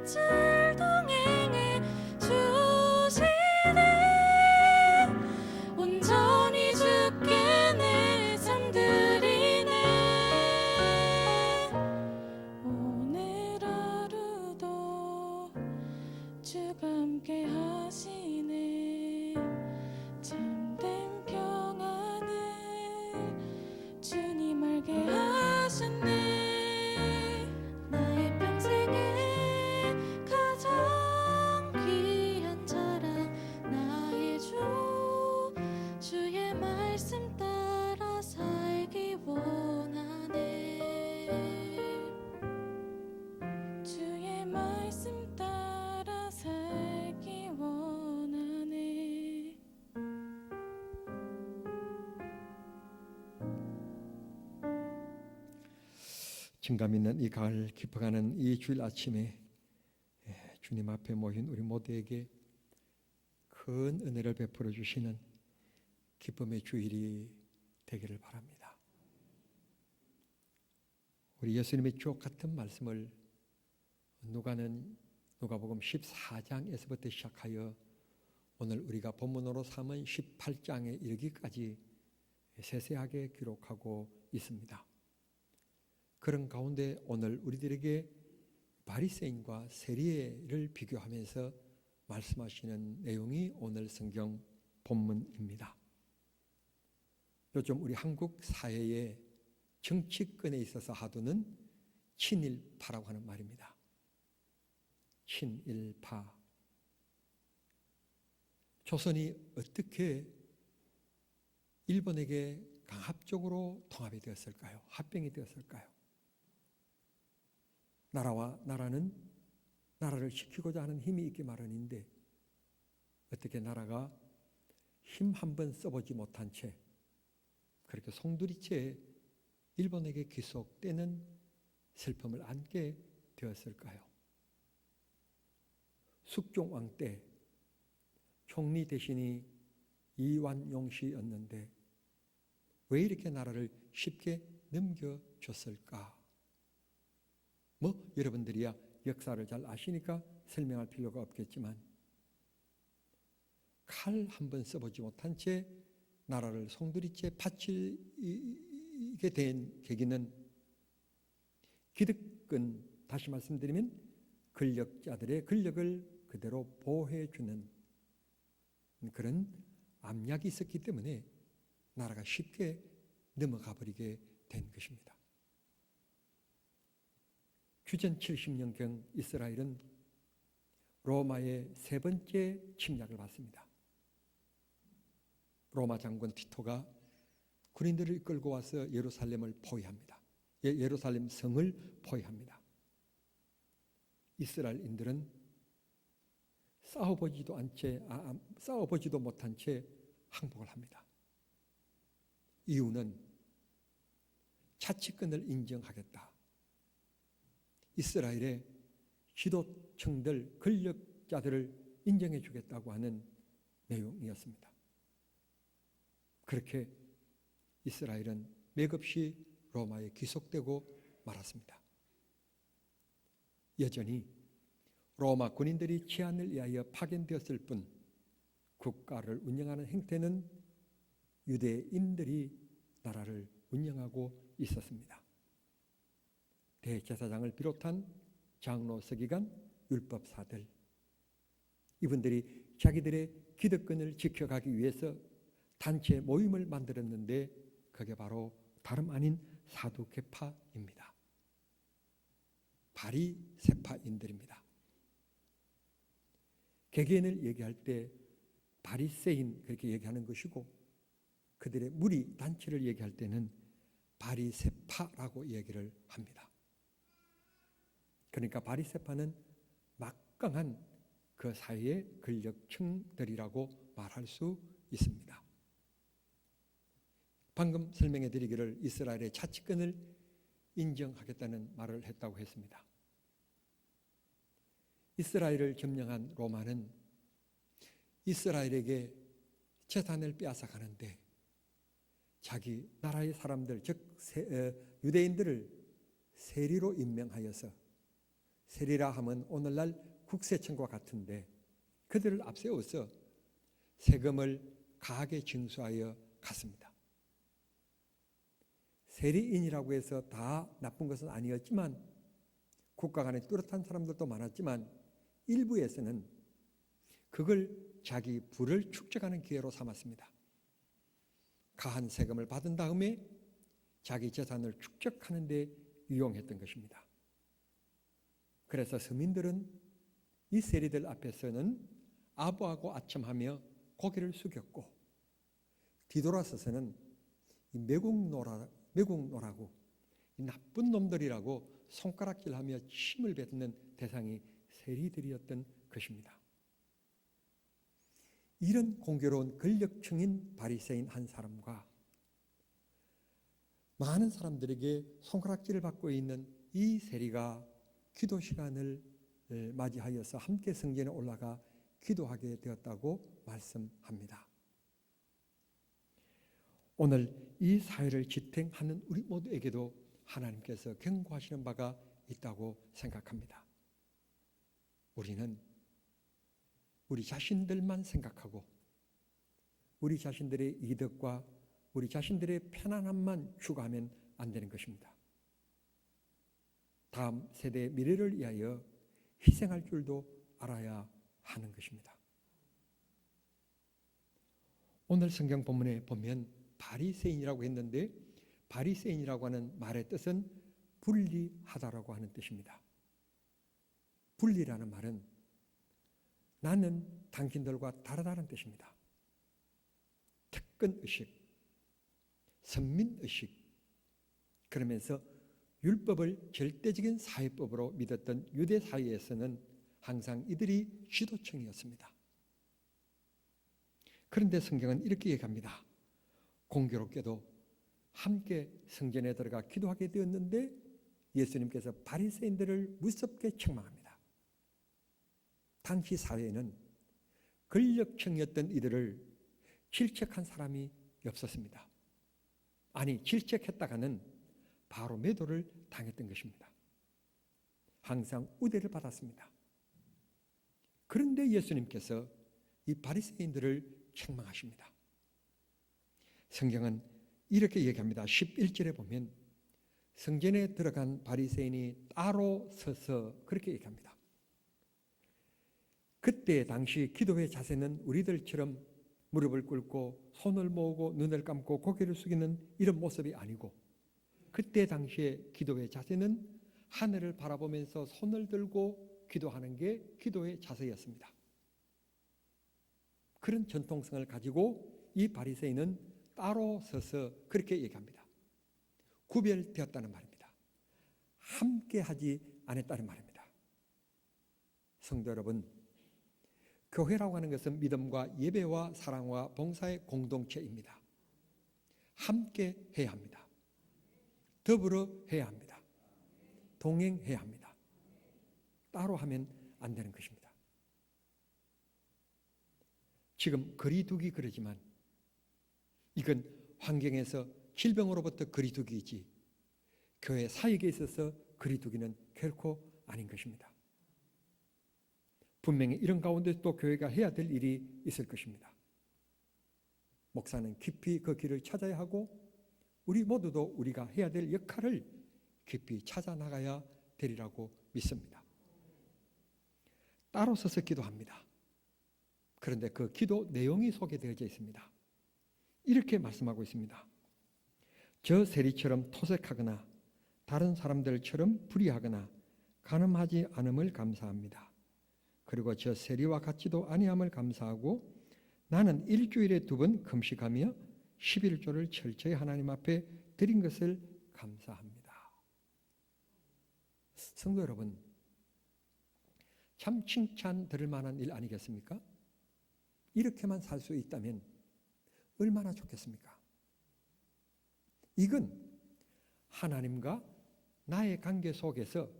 빛을 동행해 주시네. 온전히 주께 내 삶 드리네. 오늘 하루도 주가 함께 하시네. 참된 평안을 주님 알게 하셨네. 나의 평생에 가장 귀한 자랑 나의 주, 주의 말씀 따라 살기 원하네. 주의 말씀 따라 살기 원하네. 증감 있는 이 가을 깊어가는 이 주일 아침에 주님 앞에 모인 우리 모두에게 큰 은혜를 베풀어 주시는 기쁨의 주일이 되기를 바랍니다. 우리 예수님의 주옥 같은 말씀을 누가복음 14장에서부터 시작하여 오늘 우리가 본문으로 삼은 18장에 이르기까지 세세하게 기록하고 있습니다. 그런 가운데 오늘 우리들에게 바리새인과 세리를 비교하면서 말씀하시는 내용이 오늘 성경 본문입니다. 요즘 우리 한국 사회의 정치권에 있어서 하도는 친일파라고 하는 말입니다. 친일파. 조선이 어떻게 일본에게 강압적으로 통합이 되었을까요? 합병이 되었을까요? 나라는 나라를 지키고자 하는 힘이 있기 마련인데 어떻게 나라가 힘 한번 써보지 못한 채 그렇게 송두리째 일본에게 귀속되는 슬픔을 안게 되었을까요? 숙종왕 때 총리 대신이 이완용 씨였는데 왜 이렇게 나라를 쉽게 넘겨줬을까? 여러분들이야 역사를 잘 아시니까 설명할 필요가 없겠지만 칼 한 번 써보지 못한 채 나라를 송두리째 바치게 된 계기는 기득권, 다시 말씀드리면 권력자들의 권력을 그대로 보호해주는 그런 압력이 있었기 때문에 나라가 쉽게 넘어가 버리게 된 것입니다. 주전 70년경 이스라엘은 로마의 세 번째 침략을 받습니다. 로마 장군 티토가 군인들을 이끌고 와서 예루살렘을 포위합니다. 예루살렘 성을 포위합니다. 이스라엘인들은 싸워보지도 못한 채 항복을 합니다. 이유는 자치권을 인정하겠다. 이스라엘의 지도층들, 권력자들을 인정해 주겠다고 하는 내용이었습니다. 그렇게 이스라엘은 맥없이 로마에 귀속되고 말았습니다. 여전히 로마 군인들이 치안을 위하여 파견되었을 뿐 국가를 운영하는 행태는 유대인들이 나라를 운영하고 있었습니다. 대제사장을 비롯한 장로, 서기관, 율법사들, 이분들이 자기들의 기득권을 지켜가기 위해서 단체 모임을 만들었는데 그게 바로 다름 아닌 사두개파입니다. 바리새파인들입니다. 개개인을 얘기할 때 바리새인 그렇게 얘기하는 것이고 그들의 무리 단체를 얘기할 때는 바리새파라고 얘기를 합니다. 그러니까 바리새파는 막강한 그 사회의 권력층들이라고 말할 수 있습니다. 방금 설명해 드리기를 이스라엘의 자치권을 인정하겠다는 말을 했다고 했습니다. 이스라엘을 점령한 로마는 이스라엘에게 재산을 빼앗아 가는데 자기 나라의 사람들, 즉 유대인들을 세리로 임명하여서 세리라 하면 오늘날 국세청과 같은데 그들을 앞세워서 세금을 가하게 징수하여 갔습니다. 세리인이라고 해서 다 나쁜 것은 아니었지만 국가 간에 뚜렷한 사람들도 많았지만 일부에서는 그걸 자기 부를 축적하는 기회로 삼았습니다. 가한 세금을 받은 다음에 자기 재산을 축적하는 데 이용했던 것입니다. 그래서 서민들은 이 세리들 앞에서는 아부하고 아첨하며 고개를 숙였고 뒤돌아서서는 이 매국노라고 이 나쁜 놈들이라고 손가락질하며 침을 뱉는 대상이 세리들이었던 것입니다. 이런 공교로운 권력층인 바리새인 한 사람과 많은 사람들에게 손가락질을 받고 있는 이 세리가 기도 시간을 맞이하여서 함께 성전에 올라가 기도하게 되었다고 말씀합니다. 오늘 이 사회를 지탱하는 우리 모두에게도 하나님께서 경고하시는 바가 있다고 생각합니다. 우리는 우리 자신들만 생각하고 우리 자신들의 이득과 우리 자신들의 편안함만 추구하면 안 되는 것입니다. 다음 세대의 미래를 위하여 희생할 줄도 알아야 하는 것입니다. 오늘 성경 본문에 보면 바리새인이라고 했는데 바리새인이라고 하는 말의 뜻은 분리하다라고 하는 뜻입니다. 분리라는 말은 나는 당신들과 다르다는 뜻입니다. 특권의식, 선민의식, 그러면서 율법을 절대적인 사회법으로 믿었던 유대 사회에서는 항상 이들이 지도층이었습니다. 그런데 성경은 이렇게 얘기합니다. 공교롭게도 함께 성전에 들어가 기도하게 되었는데 예수님께서 바리새인들을 무섭게 책망합니다. 당시 사회에는 권력층이었던 이들을 질책한 사람이 없었습니다. 아니, 질책했다가는 바로 매도를 당했던 것입니다. 항상 우대를 받았습니다. 그런데 예수님께서 이 바리새인들을 책망하십니다. 성경은 이렇게 얘기합니다. 11절에 보면 성전에 들어간 바리새인이 따로 서서 그렇게 얘기합니다. 그때 당시 기도의 자세는 우리들처럼 무릎을 꿇고 손을 모으고 눈을 감고 고개를 숙이는 이런 모습이 아니고 그때 당시의 기도의 자세는 하늘을 바라보면서 손을 들고 기도하는 게 기도의 자세였습니다. 그런 전통성을 가지고 이 바리새인은 따로 서서 그렇게 얘기합니다. 구별되었다는 말입니다. 함께 하지 않았다는 말입니다. 성도 여러분, 교회라고 하는 것은 믿음과 예배와 사랑과 봉사의 공동체입니다. 함께 해야 합니다. 더불어 해야 합니다. 동행해야 합니다. 따로 하면 안 되는 것입니다. 지금 거리두기 그러지만 이건 환경에서 질병으로부터 거리두기이지 교회 사역에 있어서 거리두기는 결코 아닌 것입니다. 분명히 이런 가운데 또 교회가 해야 될 일이 있을 것입니다. 목사는 깊이 그 길을 찾아야 하고 우리 모두도 우리가 해야 될 역할을 깊이 찾아 나가야 되리라고 믿습니다. 따로 서서 기도합니다. 그런데 그 기도 내용이 소개되어져 있습니다. 이렇게 말씀하고 있습니다. 저 세리처럼 토색하거나 다른 사람들처럼 불의하거나 간음하지 않음을 감사합니다. 그리고 저 세리와 같지도 아니함을 감사하고 나는 일주일에 2번 금식하며 11조를 철저히 하나님 앞에 드린 것을 감사합니다. 성도 여러분, 참 칭찬 들을 만한 일 아니겠습니까? 이렇게만 살 수 있다면 얼마나 좋겠습니까? 이건 하나님과 나의 관계 속에서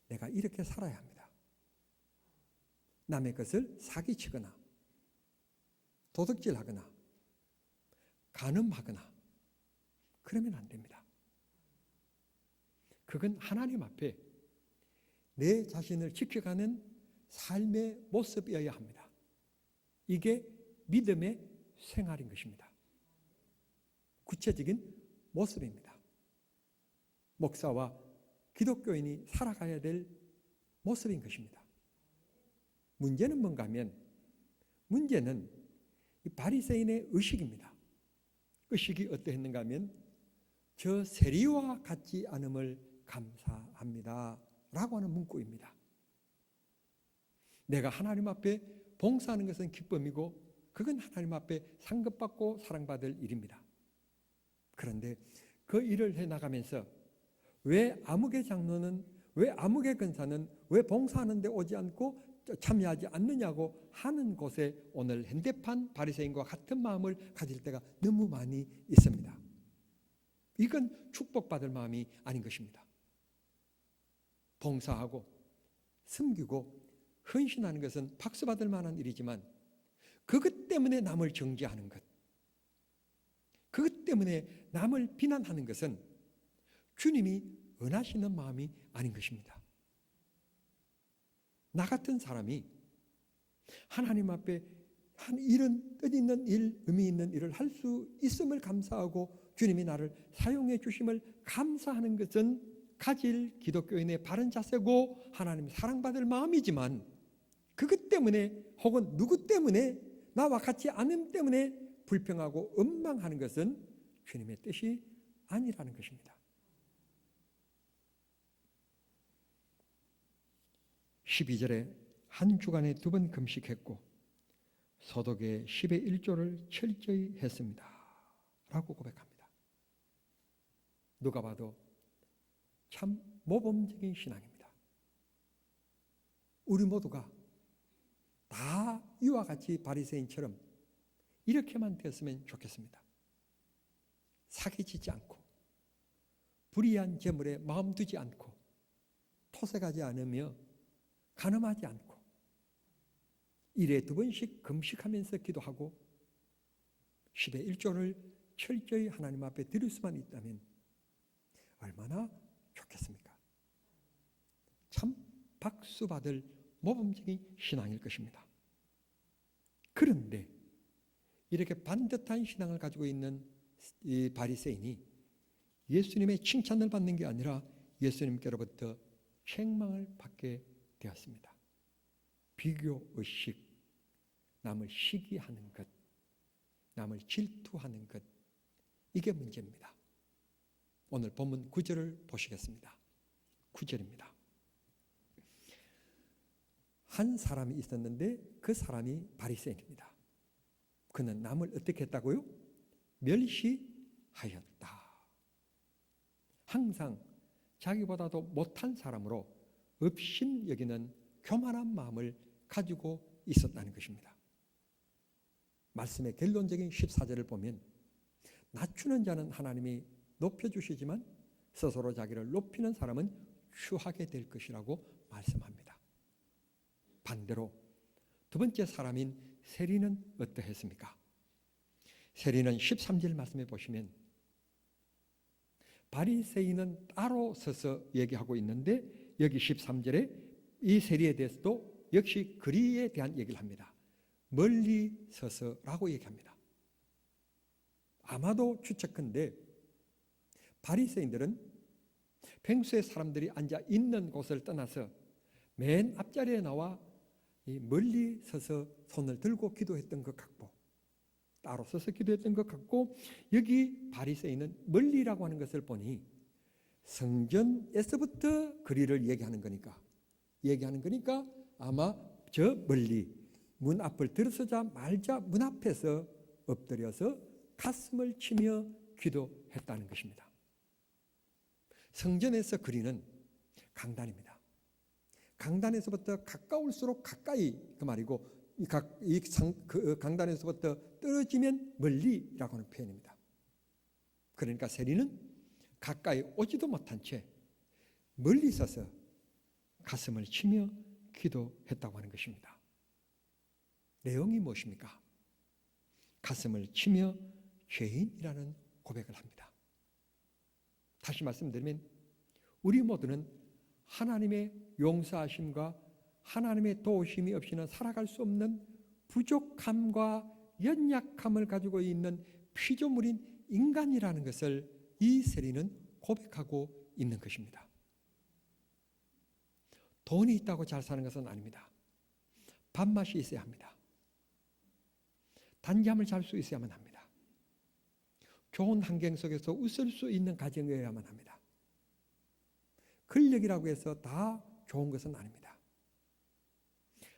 내가 이렇게 살아야 합니다. 남의 것을 사기치거나 도둑질하거나 간음하거나 그러면 안 됩니다. 그건 하나님 앞에 내 자신을 지켜가는 삶의 모습이어야 합니다. 이게 믿음의 생활인 것입니다. 구체적인 모습입니다. 목사와 기독교인이 살아가야 될 모습인 것입니다. 문제는 뭔가 하면 문제는 이 바리새인의 의식입니다. 의식이 어떠했는가 하면 저 세리와 같지 않음을 감사합니다 라고 하는 문구입니다. 내가 하나님 앞에 봉사하는 것은 기쁨이고 그건 하나님 앞에 상급받고 사랑받을 일입니다. 그런데 그 일을 해나가면서 왜 아무개 장로는, 왜 아무개 근사는 왜 봉사하는 데 오지 않고 참여하지 않느냐고 하는 곳에 오늘 현대판 바리새인과 같은 마음을 가질 때가 너무 많이 있습니다. 이건 축복받을 마음이 아닌 것입니다. 봉사하고 섬기고 헌신하는 것은 박수받을 만한 일이지만 그것 때문에 남을 정죄하는 것, 그것 때문에 남을 비난하는 것은 주님이 원하시는 마음이 아닌 것입니다. 나 같은 사람이 하나님 앞에 이런 뜻있는 일, 의미 있는 일을 할 수 있음을 감사하고 주님이 나를 사용해 주심을 감사하는 것은 가질 기독교인의 바른 자세고 하나님 사랑받을 마음이지만 그것 때문에 혹은 누구 때문에 나와 같이 않음 때문에 불평하고 원망하는 것은 주님의 뜻이 아니라는 것입니다. 12절에 한 주간에 2번 금식했고 소독의 10의 1조를 철저히 했습니다 라고 고백합니다. 누가 봐도 참 모범적인 신앙입니다. 우리 모두가 다 이와 같이 바리새인처럼 이렇게만 되었으면 좋겠습니다. 사기치지 않고 불의한 재물에 마음 두지 않고 토색하지 않으며 간음하지 않고 1에 2번씩 금식하면서 기도하고 10의 1조를 철저히 하나님 앞에 드릴 수만 있다면 얼마나 좋겠습니까? 참 박수받을 모범적인 신앙일 것입니다. 그런데 이렇게 반듯한 신앙을 가지고 있는 이 바리새인이 예수님의 칭찬을 받는 게 아니라 예수님께로부터 책망을 받게 되었습니다. 비교의식, 남을 시기하는 것, 남을 질투하는 것, 이게 문제입니다. 오늘 본문 9절을 보시겠습니다. 9절입니다. 한 사람이 있었는데 그 사람이 바리새인입니다. 그는 남을 어떻게 했다고요? 멸시하였다. 항상 자기보다도 못한 사람으로 업신 여기는 교만한 마음을 가지고 있었다는 것입니다. 말씀의 결론적인 14절을 보면 낮추는 자는 하나님이 높여주시지만 스스로 자기를 높이는 사람은 추하게 될 것이라고 말씀합니다. 반대로 두 번째 사람인 세리는 어떠했습니까? 세리는 13절 말씀에 보시면 바리새인은 따로 서서 얘기하고 있는데 여기 13절에 이 세리에 대해서도 역시 거리에 대한 얘기를 합니다. 멀리 서서라고 얘기합니다. 아마도 추측컨대 바리새인들은 평소에 사람들이 앉아 있는 곳을 떠나서 맨 앞자리에 나와 멀리 서서 손을 들고 기도했던 것 같고 따로 서서 기도했던 것 같고 여기 바리새인은 멀리라고 하는 것을 보니 성전에서부터 거리를 얘기하는 거니까 아마 저 멀리 문 앞을 들어서자마자 문 앞에서 엎드려서 가슴을 치며 기도했다는 것입니다. 성전에서 거리는 강단입니다. 강단에서부터 가까울수록 가까이 그 말이고 그 강단에서부터 떨어지면 멀리라고 하는 표현입니다. 그러니까 세리는 가까이 오지도 못한 채 멀리 서서 가슴을 치며 기도했다고 하는 것입니다. 내용이 무엇입니까? 가슴을 치며 죄인이라는 고백을 합니다. 다시 말씀드리면 우리 모두는 하나님의 용서하심과 하나님의 도우심이 없이는 살아갈 수 없는 부족함과 연약함을 가지고 있는 피조물인 인간이라는 것을 이 세리는 고백하고 있는 것입니다. 돈이 있다고 잘 사는 것은 아닙니다. 밥맛이 있어야 합니다. 단잠을 잘 수 있어야만 합니다. 좋은 환경 속에서 웃을 수 있는 가정이어야만 합니다. 근력이라고 해서 다 좋은 것은 아닙니다.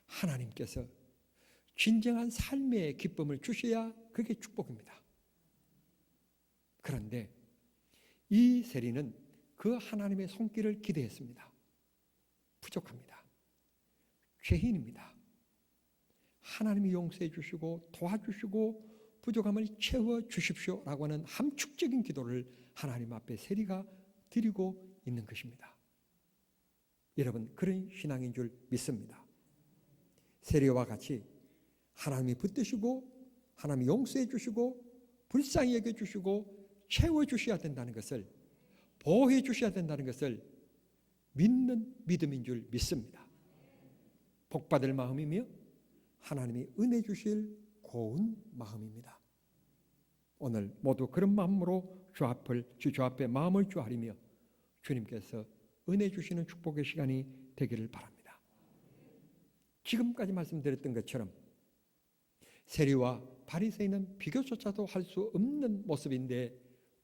하나님께서 진정한 삶의 기쁨을 주셔야 그게 축복입니다. 그런데 이 세리는 그 하나님의 손길을 기대했습니다. 부족합니다. 죄인입니다. 하나님이 용서해 주시고 도와주시고 부족함을 채워주십시오라고 하는 함축적인 기도를 하나님 앞에 세리가 드리고 있는 것입니다. 여러분, 그런 신앙인 줄 믿습니다. 세리와 같이 하나님이 붙드시고 하나님이 용서해 주시고 불쌍히 여겨주시고 채워주셔야 된다는 것을, 보호해 주셔야 된다는 것을 믿는 믿음인 줄 믿습니다. 복받을 마음이며 하나님이 은혜 주실 고운 마음입니다. 오늘 모두 그런 마음으로 주 앞에 마음을 주아리며 주님께서 은혜 주시는 축복의 시간이 되기를 바랍니다. 지금까지 말씀드렸던 것처럼 세리와 바리새인은 비교조차도 할 수 없는 모습인데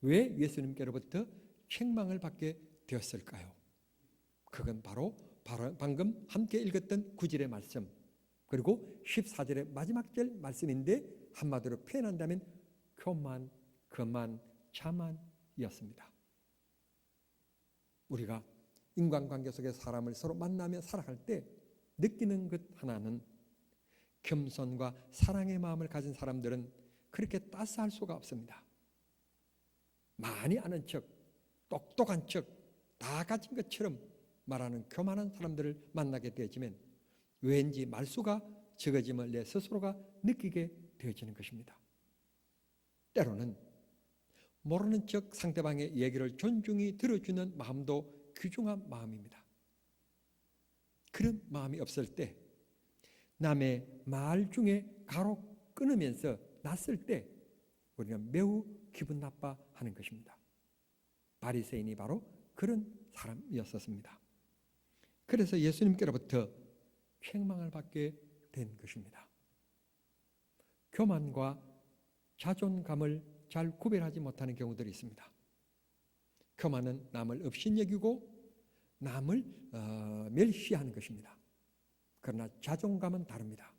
왜 예수님께로부터 책망을 받게 되었을까요? 그건 바로 방금 함께 읽었던 9절의 말씀, 그리고 14절의 마지막 절 말씀인데 한마디로 표현한다면 교만, 거만, 자만이었습니다. 우리가 인간관계 속에 사람을 서로 만나며 살아갈 때 느끼는 것 하나는 겸손과 사랑의 마음을 가진 사람들은 그렇게 따스할 수가 없습니다. 많이 아는 척, 똑똑한 척, 다 가진 것처럼 말하는 교만한 사람들을 만나게 되어지면 왠지 말수가 적어짐을 내 스스로가 느끼게 되어지는 것입니다. 때로는 모르는 척 상대방의 얘기를 존중히 들어주는 마음도 귀중한 마음입니다. 그런 마음이 없을 때 남의 말 중에 가로 끊으면서 낯설 때 우리는 매우 기분 나빠하는 것입니다. 바리새인이 바로 그런 사람이었었습니다. 그래서 예수님께로부터 책망을 받게 된 것입니다. 교만과 자존감을 잘 구별하지 못하는 경우들이 있습니다. 교만은 남을 업신여기고 남을 멸시하는 것입니다. 그러나 자존감은 다릅니다.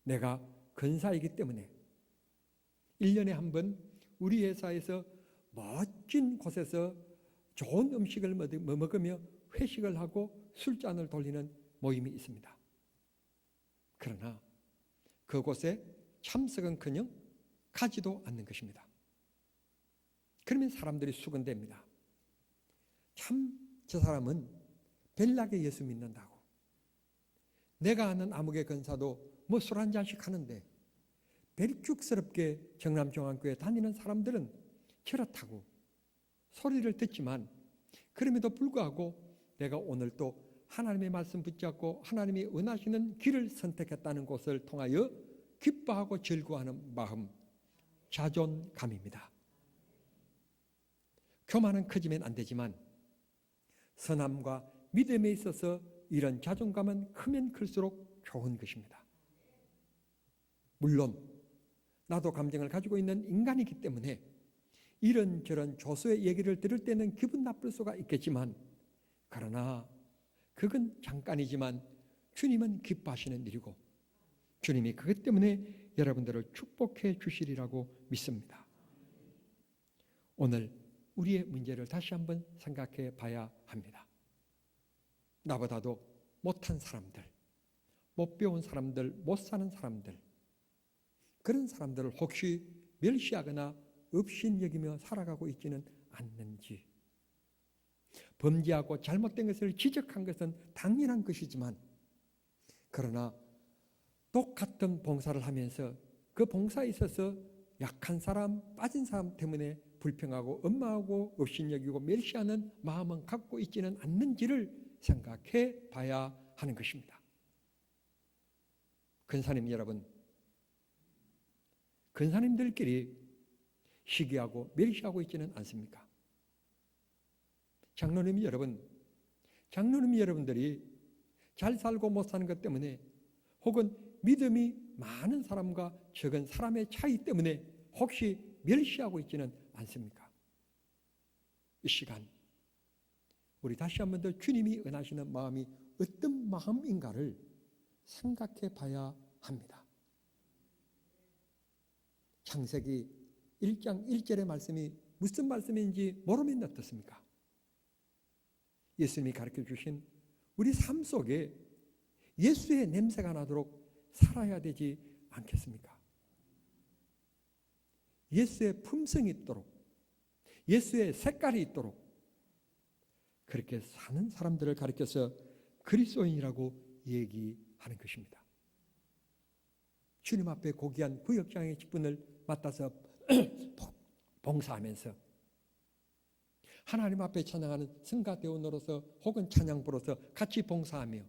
내가 근사이기 때문에 1년에 한 번 우리 회사에서 멋진 곳에서 좋은 음식을 먹으며 회식을 하고 술잔을 돌리는 모임이 있습니다. 그러나 그곳에 참석은커녕 가지도 않는 것입니다. 그러면 사람들이 수군댑니다. 참 저 사람은 별나게 예수 믿는다고. 내가 아는 아무개 권사도 뭐 술 한 잔씩 하는데 별죽스럽게 정남중앙교회 다니는 사람들은 저렇다고 소리를 듣지만 그럼에도 불구하고 내가 오늘 또 하나님의 말씀 붙잡고 하나님이 원하시는 길을 선택했다는 것을 통하여 기뻐하고 즐거워하는 마음, 자존감입니다. 교만은 커지면 안 되지만 선함과 믿음에 있어서 이런 자존감은 크면 클수록 좋은 것입니다. 물론 나도 감정을 가지고 있는 인간이기 때문에 이런저런 조소의 얘기를 들을 때는 기분 나쁠 수가 있겠지만 그러나 그건 잠깐이지만 주님은 기뻐하시는 일이고 주님이 그것 때문에 여러분들을 축복해 주시리라고 믿습니다. 오늘 우리의 문제를 다시 한번 생각해 봐야 합니다. 나보다도 못한 사람들, 못 배운 사람들, 못 사는 사람들, 그런 사람들을 혹시 멸시하거나 업신여기며 살아가고 있지는 않는지. 범죄하고 잘못된 것을 지적한 것은 당연한 것이지만 그러나 똑같은 봉사를 하면서 그 봉사에 있어서 약한 사람, 빠진 사람 때문에 불평하고 엄마하고 업신여기고 멸시하는 마음은 갖고 있지는 않는지를 생각해 봐야 하는 것입니다. 근사님 여러분, 근사님들끼리 시기하고 멸시하고 있지는 않습니까? 장로님 여러분, 장로님 여러분들이 잘 살고 못 사는 것 때문에 혹은 믿음이 많은 사람과 적은 사람의 차이 때문에 혹시 멸시하고 있지는 않습니까? 이 시간 우리 다시 한 번 더 주님이 은하시는 마음이 어떤 마음인가를 생각해 봐야 합니다. 창세기 1장 1절의 말씀이 무슨 말씀인지 모르면 어떻습니까? 예수님이 가르쳐 주신 우리 삶 속에 예수의 냄새가 나도록 살아야 되지 않겠습니까? 예수의 품성이 있도록, 예수의 색깔이 있도록 그렇게 사는 사람들을 가르쳐서 그리스도인이라고 얘기하는 것입니다. 주님 앞에 고귀한 구역장의 직분을 맡아서 봉사하면서 하나님 앞에 찬양하는 성가대원으로서 혹은 찬양부로서 같이 봉사하며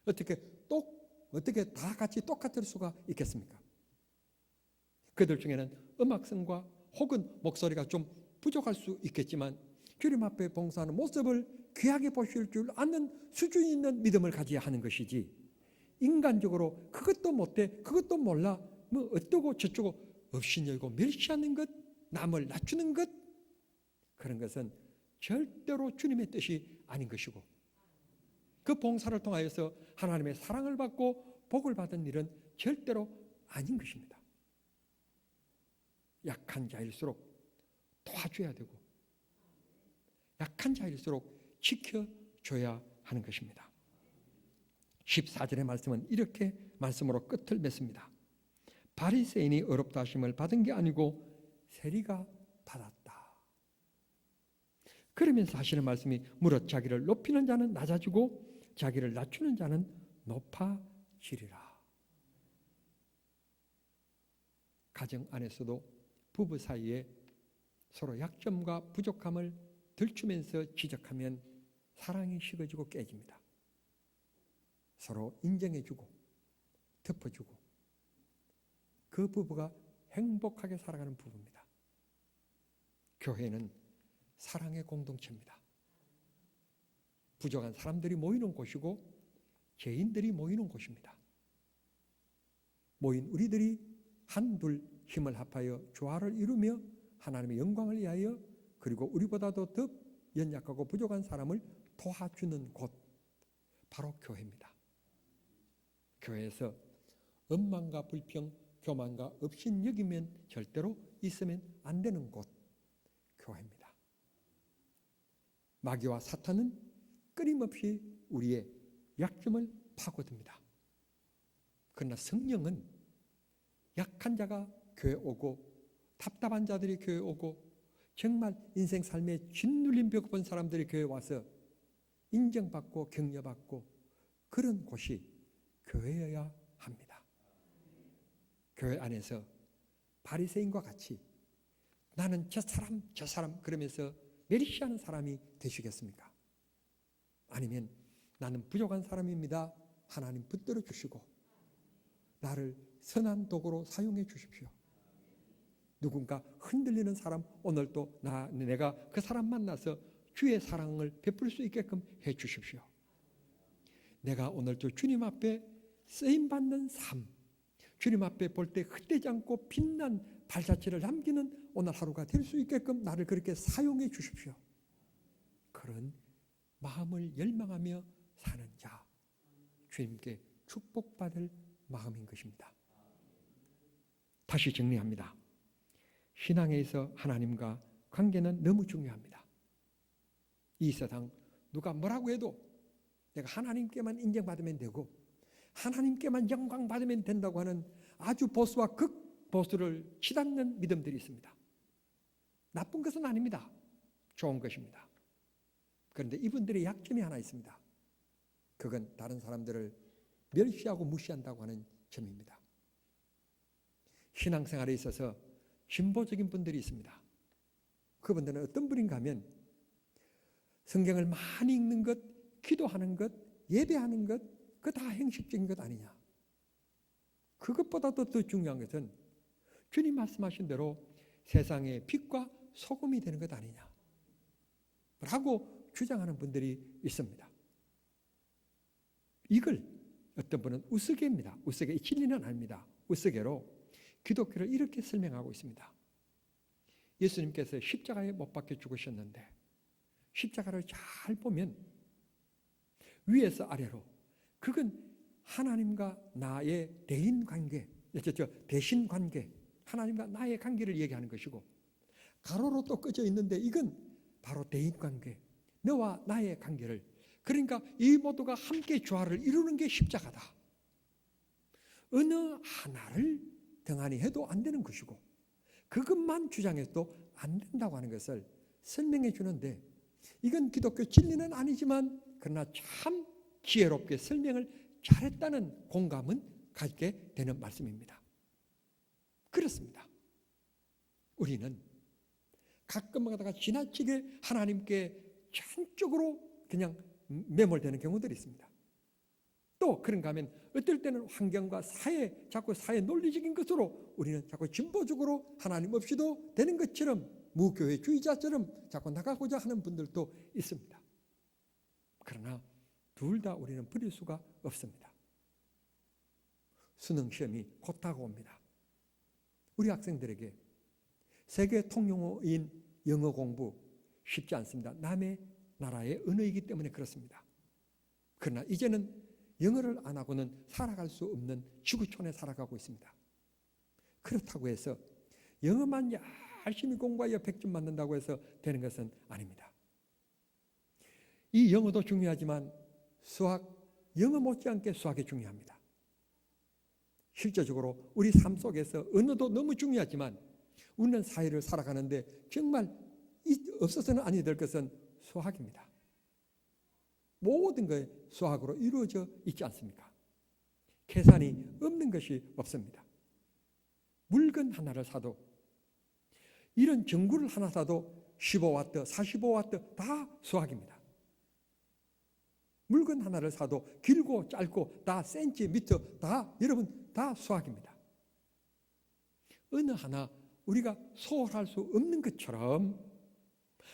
어떻게 다 같이 똑같을 수가 있겠습니까? 그들 중에는 음악성과 혹은 목소리가 좀 부족할 수 있겠지만 주님 앞에 봉사하는 모습을 귀하게 보실 줄 아는 수준 있는 믿음을 가져야 하는 것이지, 인간적으로 그것도 못해 그것도 몰라 뭐 어떠고 저쩌고 업신여기고 멸시하는 것, 남을 낮추는 것, 그런 것은 절대로 주님의 뜻이 아닌 것이고 그 봉사를 통하여서 하나님의 사랑을 받고 복을 받은 일은 절대로 아닌 것입니다. 약한 자일수록 도와줘야 되고 약한 자일수록 지켜줘야 하는 것입니다. 14절의 말씀은 이렇게 말씀으로 끝을 맺습니다. 바리새인이 어렵다 하심을 받은 게 아니고 세리가 받았다. 그러면서 하시는 말씀이 무릇 자기를 높이는 자는 낮아지고 자기를 낮추는 자는 높아지리라. 가정 안에서도 부부 사이에 서로 약점과 부족함을 들추면서 지적하면 사랑이 식어지고 깨집니다. 서로 인정해주고 덮어주고 그 부부가 행복하게 살아가는 부부입니다. 교회는 사랑의 공동체입니다. 부족한 사람들이 모이는 곳이고 죄인들이 모이는 곳입니다. 모인 우리들이 한둘 힘을 합하여 조화를 이루며 하나님의 영광을 위하여 그리고 우리보다도 더 연약하고 부족한 사람을 도와주는 곳, 바로 교회입니다. 교회에서 엄만과 불평, 교만과 업신여기면 절대로 있으면 안 되는 곳, 교회입니다. 마귀와 사탄은 끊임없이 우리의 약점을 파고듭니다. 그러나 성령은 약한 자가 교회 오고 답답한 자들이 교회 오고 정말 인생 삶에 짓눌린 벽 본 사람들이 교회 와서 인정받고 격려받고 그런 곳이 교회여야 합니다. 교회 안에서 바리새인과 같이 나는 저 사람 그러면서 멸시하는 사람이 되시겠습니까? 아니면 나는 부족한 사람입니다. 하나님 붙들어 주시고 나를 선한 도구로 사용해 주십시오. 누군가 흔들리는 사람, 오늘도 내가 그 사람 만나서 주의 사랑을 베풀 수 있게끔 해 주십시오. 내가 오늘도 주님 앞에 쓰임받는 삶, 주님 앞에 볼 때 헛되지 않고 빛난 발자취를 남기는 오늘 하루가 될 수 있게끔 나를 그렇게 사용해 주십시오. 그런 마음을 열망하며 사는 자, 주님께 축복받을 마음인 것입니다. 다시 정리합니다. 신앙에 있어 하나님과 관계는 너무 중요합니다. 이 세상 누가 뭐라고 해도 내가 하나님께만 인정받으면 되고 하나님께만 영광받으면 된다고 하는 아주 보수와 극보수를 치닫는 믿음들이 있습니다. 나쁜 것은 아닙니다. 좋은 것입니다. 그런데 이분들의 약점이 하나 있습니다. 그건 다른 사람들을 멸시하고 무시한다고 하는 점입니다. 신앙생활에 있어서 진보적인 분들이 있습니다. 그분들은 어떤 분인가 하면 성경을 많이 읽는 것, 기도하는 것, 예배하는 것, 그 다 형식적인 것 아니냐. 그것보다도 더 중요한 것은 주님 말씀하신 대로 세상의 빛과 소금이 되는 것 아니냐 라고 주장하는 분들이 있습니다. 이걸 어떤 분은 우스개입니다. 우스개, 진리는 아닙니다. 우스개로 기독교를 이렇게 설명하고 있습니다. 예수님께서 십자가에 못 박혀 죽으셨는데 십자가를 잘 보면 위에서 아래로 그건 하나님과 나의 대인관계, 대신 관계, 하나님과 나의 관계를 얘기하는 것이고 가로로 또 꺼져 있는데 이건 바로 대인관계, 너와 나의 관계를, 그러니까 이 모두가 함께 조화를 이루는 게 십자가다. 어느 하나를 등한히 해도 안 되는 것이고 그것만 주장해도 안 된다고 하는 것을 설명해 주는데 이건 기독교 진리는 아니지만 그러나 참 지혜롭게 설명을 잘했다는 공감은 갖게 되는 말씀입니다. 그렇습니다. 우리는 가끔 가다가 지나치게 하나님께 전적으로 그냥 매몰되는 경우들이 있습니다. 또 그런가 하면 어떨 때는 환경과 사회, 자꾸 사회 논리적인 것으로 우리는 자꾸 진보적으로 하나님 없이도 되는 것처럼 무교회주의자처럼 자꾸 나가고자 하는 분들도 있습니다. 그러나 둘 다 우리는 버릴 수가 없습니다. 수능시험이 곧 다가옵니다. 우리 학생들에게 세계 통용어인 영어 공부 쉽지 않습니다. 남의 나라의 언어이기 때문에 그렇습니다. 그러나 이제는 영어를 안 하고는 살아갈 수 없는 지구촌에 살아가고 있습니다. 그렇다고 해서 영어만 열심히 공부하여 100점 맞는다고 해서 되는 것은 아닙니다. 이 영어도 중요하지만 수학, 영어 못지않게 수학이 중요합니다. 실제적으로 우리 삶 속에서 언어도 너무 중요하지만 우리는 사회를 살아가는데 정말 없어서는 아니 될 것은 수학입니다. 모든 것이 수학으로 이루어져 있지 않습니까? 계산이 없는 것이 없습니다. 물건 하나를 사도 이런 전구를 하나 사도 15와트, 45와트 다 수학입니다. 물건 하나를 사도 길고 짧고 다 센티미터 다 여러분 다 수학입니다. 어느 하나 우리가 소홀할 수 없는 것처럼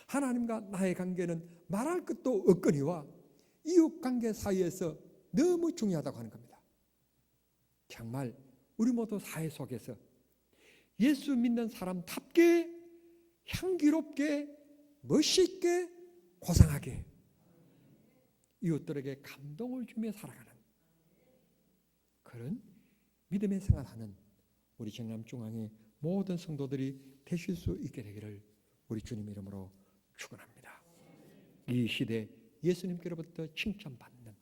하나님과 나의 관계는 말할 것도 없거니와 이웃관계 사이에서 너무 중요하다고 하는 겁니다. 정말 우리 모두 사회 속에서 예수 믿는 사람답게 향기롭게 멋있게 고상하게 이웃들에게 감동을 주며 살아가는 그런 믿음의 생활하는 우리 정남중앙의 모든 성도들이 되실 수 있게 되기를 우리 주님 이름으로 축원합니다. 이 시대 예수님께로부터 칭찬받는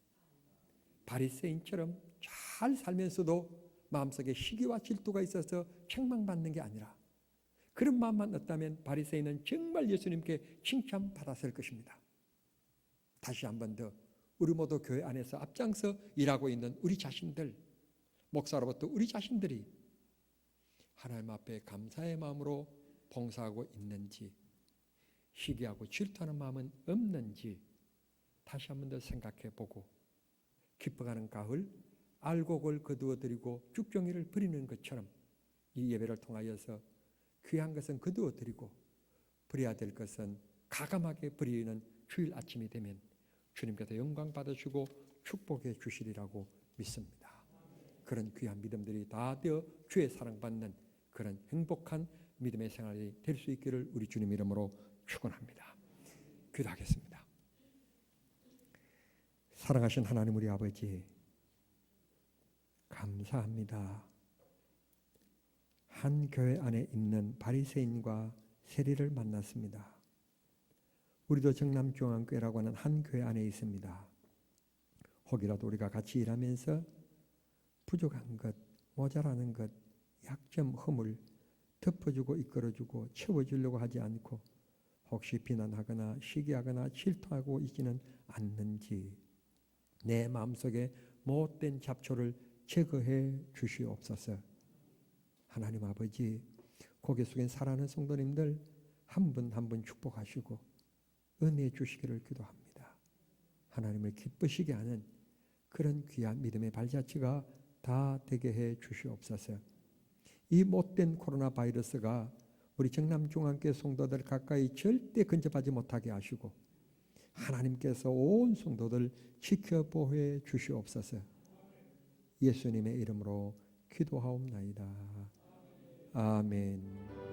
바리새인처럼 잘 살면서도 마음속에 시기와 질투가 있어서 책망받는 게 아니라 그런 마음만 없다면 바리새인은 정말 예수님께 칭찬받았을 것입니다. 다시 한 번 더 우리 모두 교회 안에서 앞장서 일하고 있는 우리 자신들, 목사로부터 우리 자신들이 하나님 앞에 감사의 마음으로 봉사하고 있는지, 시기하고 질투하는 마음은 없는지 다시 한 번 더 생각해 보고 깊어가는 가을 알곡을 거두어드리고 죽종이를 버리는 것처럼 이 예배를 통하여서 귀한 것은 거두어드리고 버려야 될 것은 가감하게 버리는 주일 아침이 되면 주님께서 영광 받으시고 축복해 주시리라고 믿습니다. 그런 귀한 믿음들이 다 되어 주의 사랑받는 그런 행복한 믿음의 생활이 될 수 있기를 우리 주님 이름으로 축원합니다. 기도하겠습니다. 사랑하신 하나님 우리 아버지 감사합니다. 한 교회 안에 있는 바리새인과 세리를 만났습니다. 우리도 정남중앙교회라고 하는 한 교회 안에 있습니다. 혹이라도 우리가 같이 일하면서 부족한 것, 모자라는 것, 약점, 허물 덮어주고 이끌어주고 채워주려고 하지 않고 혹시 비난하거나 시기하거나 질투하고 있지는 않는지 내 마음속에 못된 잡초를 제거해 주시옵소서. 하나님 아버지, 고개 숙인 사랑하는 성도님들 한 분 한 분 축복하시고 은혜 주시기를 기도합니다. 하나님을 기쁘시게 하는 그런 귀한 믿음의 발자취가 다 되게 해 주시옵소서. 이 못된 코로나 바이러스가 우리 정남중앙교회 성도들 가까이 절대 근접하지 못하게 하시고 하나님께서 온 성도들 지켜 보호해 주시옵소서. 예수님의 이름으로 기도하옵나이다. 아멘.